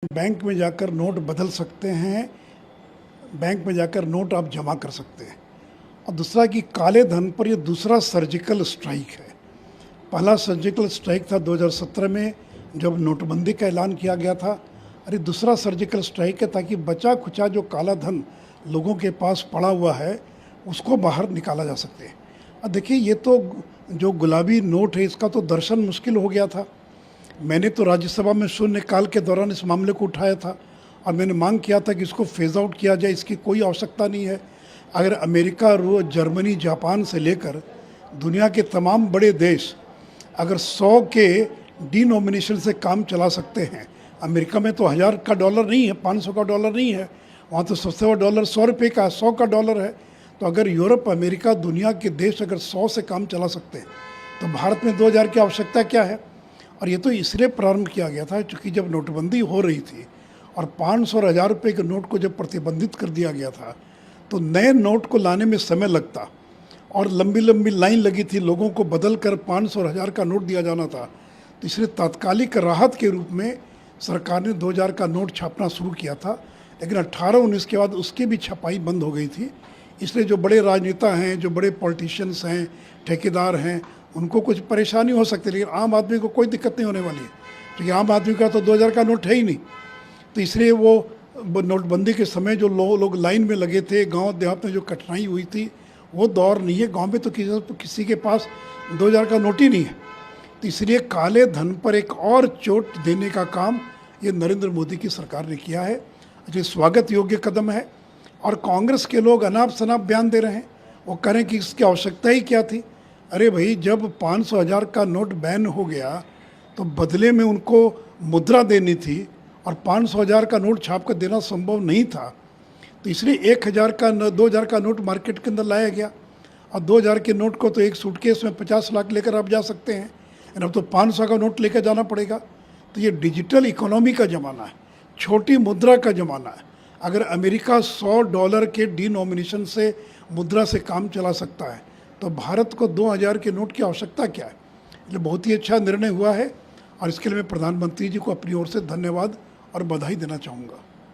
Bank में जाकर note बदल सकते हैं, बैंक में जाकर नोट आप जमा कर सकते हैं। और दूसरा कि काले धन पर ये दूसरा सर्जिकल स्ट्राइक है। पहला सर्जिकल स्ट्राइक था 2017 में जब नोटबंदी का ऐलान किया गया था, और ये दूसरा सर्जिकल स्ट्राइक है ताकि बचा खुचा जो काला धन लोगों के पास पड़ा हुआ है उसको बाहर निकाला जा सके। अब देखिए, ये तो जो गुलाबी नोट है इसका तो दर्शन मुश्किल हो गया था। मैंने तो राज्यसभा में शून्यकाल के दौरान इस मामले को उठाया था और मैंने मांग किया था कि इसको फेज आउट किया जाए, इसकी कोई आवश्यकता नहीं है। अगर अमेरिका, रूस, जर्मनी, जापान से लेकर दुनिया के तमाम बड़े देश अगर 100 के डिनोमिनेशन से काम चला सकते हैं, अमेरिका में तो 1000 का डॉलर नहीं है, 500 का डॉलर नहीं है, वहाँ तो सबसे बड़ा डॉलर 100 रुपये का, 100 का डॉलर है। तो अगर यूरोप, अमेरिका, दुनिया के देश अगर 100 से काम चला सकते हैं तो भारत में 2000 की आवश्यकता क्या है। और ये तो इसलिए प्रारंभ किया गया था क्योंकि जब नोटबंदी हो रही थी और 500 और 1000 रुपये के नोट को जब प्रतिबंधित कर दिया गया था तो नए नोट को लाने में समय लगता और लंबी लंबी लाइन लगी थी, लोगों को बदल कर 500 और 1000 का नोट दिया जाना था। तो इसलिए तात्कालिक राहत के रूप में सरकार ने 2000 का नोट छापना शुरू किया था, लेकिन 18-19 के बाद उसकी भी छपाई बंद हो गई थी। इसलिए जो बड़े राजनेता हैं, जो बड़े पॉलिटिशियंस हैं, ठेकेदार हैं, उनको कुछ परेशानी हो सकती है, लेकिन आम आदमी को कोई दिक्कत नहीं होने वाली है क्योंकि आम आदमी का तो 2000 का नोट है ही नहीं। तो इसलिए वो नोटबंदी के समय जो लोग लाइन में लगे थे, गांव देहात में जो कठिनाई हुई थी, वो दौर नहीं है। गांव में तो किसी के पास 2000 का नोट ही नहीं है। तो इसलिए काले धन पर एक और चोट देने का काम ये नरेंद्र मोदी की सरकार ने किया है, जो स्वागत योग्य कदम है। और कांग्रेस के लोग अनाप शनाप बयान दे रहे हैं, वो कह रहे हैं कि इसकी आवश्यकता ही क्या थी। अरे भाई, जब 500-1000 का नोट बैन हो गया तो बदले में उनको मुद्रा देनी थी और 500-1000 का नोट छाप कर देना संभव नहीं था। तो इसलिए 1000 का 2000 का नोट मार्केट के अंदर लाया गया और 2000 के नोट को तो एक सूटकेस में 50 लाख लेकर आप जा सकते हैं, अब तो 500 का नोट लेकर जाना पड़ेगा। तो ये डिजिटल इकोनॉमी का ज़माना है, छोटी मुद्रा का ज़माना है। अगर अमेरिका $100 के डिनोमिनेशन से मुद्रा से काम चला सकता है तो भारत को 2000 के नोट की आवश्यकता क्या है। ये बहुत ही अच्छा निर्णय हुआ है और इसके लिए मैं प्रधानमंत्री जी को अपनी ओर से धन्यवाद और बधाई देना चाहूँगा।